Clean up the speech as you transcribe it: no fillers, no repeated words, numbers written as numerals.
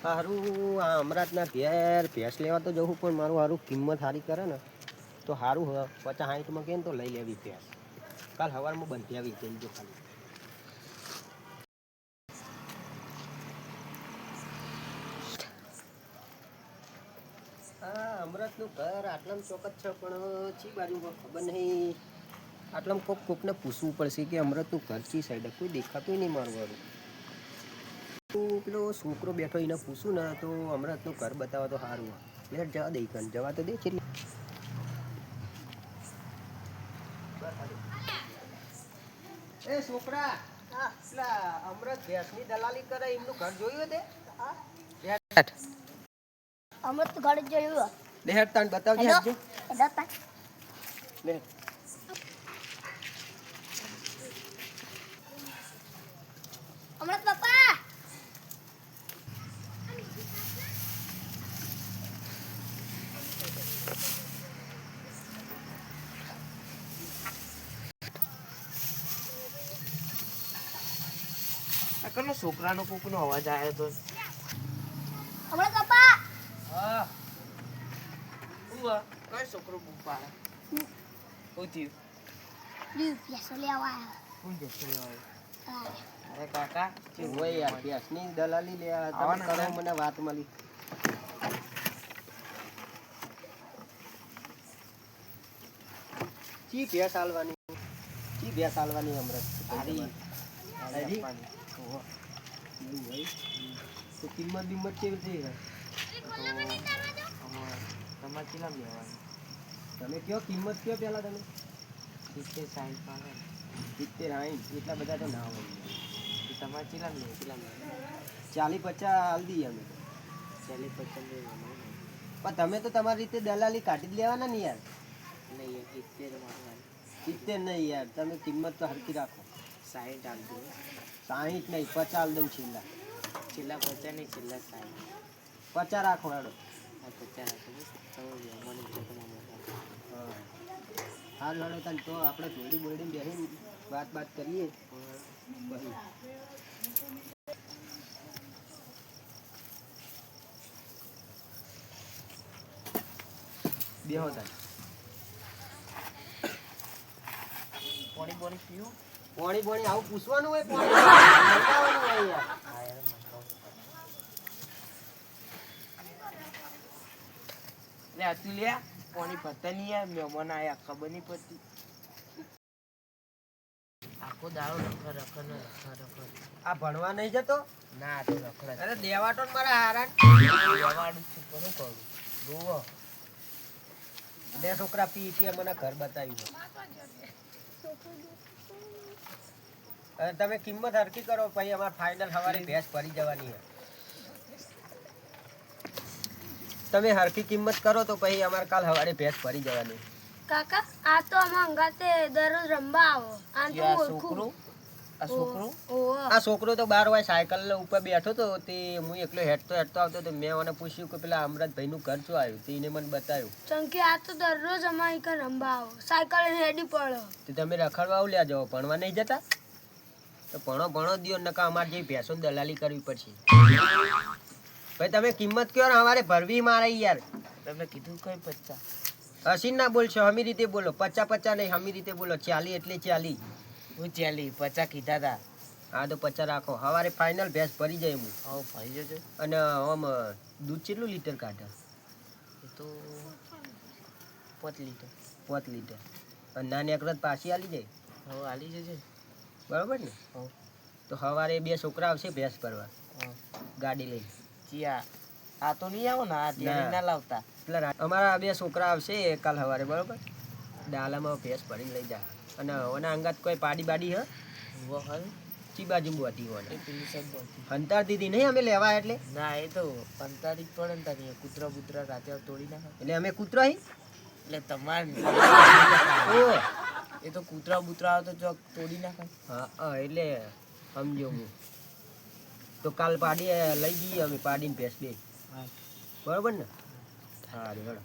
હારું આ અમરાતના ઘેર ભેંસ લેવા તો જવું પણ મારું હારું કિંમત સારી કરે ને તો સારું હ 50-60માં કે તો લઈ લેવી ભેંસ. કાલ સવારમાં બંધી આવી જજો ખાલી. હા અમરાતનું ઘર આટલામ ચોક્કસ છે પણ ચી બાજુ ખબર નહીં. આટલામ કોકને પૂછવું પડશે કે અમરાતનું ઘર ચી સાઈડ કોઈ દેખાતું નહીં મારું વારું. પેલો છોકરો બેઠો એને પૂછું ને તો અમરાતનું ઘર બતાવો તો સારું. લેટ જવા દઈ જવા તો દે છે. એ છોકરા પેલા અમરત ભેંસની દલાલી કરે એમનું ઘર જોયું તે? અમર તો ઘર જોયું. લેટ તાન બતાવજે આપજો. લે અમરત પપ્પા કનો છોકરાનો કોકનો અવાજ આવ્યો તો. અમરત પપ્પા હા ઉવા કઈ છોકરો બૂપા ઉઠ્યું પૈસો લેવા આવ્યા. કોણ જશે લેવા? હા. અરે કાકા ઓય યાર ભેંસની દલાલી લે તમે આવવાના કરો હતા. મને વાત મળી. ચી ભેંસ આલવાની અમરત? હારી હારી? એવું હોય તો કિંમત બિંમત કેવી થઈ છે? તમારે કેટલા લેવાનું? તમે કયો કિંમત કયો પેલા તમે? 70-60 માં 70-60 એટલા બધા તો ના હોય. તમારે કેટલા લે? 40-50 હાલ દઈએ અમે. 40-50 લેવાનું પણ તમે તો તમારી રીતે દલાલી કાઢી જ લેવાના ને યાર. નહીં 70 માં 70 નહીં યાર, તમે કિંમત તો હરકી રાખો. 60 આપજો. 60 નહીં 50 હાલ દઉં છેલ્લા. છેલ્લા 50 નહીં છેલ્લા 60. 50 રાખો હેડો. આ 50 આપો મને હા હાલ હેડો તાન તો આપણે જોડી બોડી બેસીને વાત કરીએ પછી. બેહો તાન. પાણી બોણી પીવું? પાણી આવું પૂછવાનું હોય? પાણી મંગાવવાનું હોય યાર. હા યાર લે આતું લે પાણી પતા નહીં યાર મહેમાન આયા ખબર નહીં પડતી. આખો દાડો રખર. આ ભણવા નહીં જતો? ના તો રખડ અરે દેવાટો ને મારા હારા દેવાડું છું કોનું કરું જોવો બે છોકરા પી મને ઘર બતાવ્યું. અરે તમે કિંમત હરકી કરો પછી અમારે ફાઇનલ સવારે ભેંસ ભરી જવાની છે. તમે હરકી કિંમત કરો તો પછી અમારે કાલ સવારે ભેંસ ભરી જવાની. કાકા આ તો અમારા અંગાતે દરરોજ રમવા આવો. આ તો આ ઓળખું. છોકરો આ છોકરો ઓહો. આ છોકરો તો 12 વાગે સાયકલ ઉપર બેઠો તો તે હું એકલો હેઠતો આવતો તો મેં મને પૂછ્યું કે પેલા અમરતભાઈનું ઘર શું આવ્યું તે એને મને બતાવ્યું. ચંકી આ તો દરરોજ અમારી ઘર રમવા આવો. સાયકલ રેડી પડો. તે તમે રખડવા આવું લ્યા જાઓ ભણવા નહીં જતા? તો ભણો દિયો નકા અમારે જેવી ભેંસો દલાલી કરવી પડશે. ભાઈ તમે કિંમત કયો ને અમારે ભરવી મારે યાર. તમને કીધું કઈ 50 હસીન ના બોલશો હમી રીતે બોલો. 50 નહીં હમી રીતે બોલો. 40 એટલે 40. હું 50 કીધા તા. હા તો 50 રાખો. સવારે ફાઇનલ ભેંસ ભરી જાય હું. આવો ભાઈ જજો. અને આમ દૂધ કેટલું લીટર કાઢે? એ તો 5 લીટર 5 લીટર. અને નાની અકરત પાછી આલી જાય હવે હાલી જજો. બરાબર ને? હા તો સવારે 2 છોકરા આવશે ભેંસ ભરવા હા ગાડી લઈને. ચિયા આ તો નહીં આવો ને આ ત્યાં ના લાવતા. એટલે અમારા 2 છોકરા આવશે કાલ સવારે બરાબર. ડાલામાં ભેંસ ભરીને લઈ જા. અને ઓના અંગાત કોઈ પાડી બાડી હ વો હલ ચી બાજુ બોતી હોય એ પેલી સાઈડ બોલતી. હંતાર દીધી નહીં અમે લેવા એટલે ના એ તો અંતારી પડે ને તારી કૂતરા બુતરા રાતે તોડી નાખે એટલે અમે કૂતરો હી એટલે તમારે ઓ એ તો કૂતરા બુતરા આવે તો ચોક તોડી નાખે. હા એટલે સમજો હું તો કાલ પાડી લઈ જઈએ અમે પાડીને ભેંસ બે હા બરાબર ને? હા રેડ.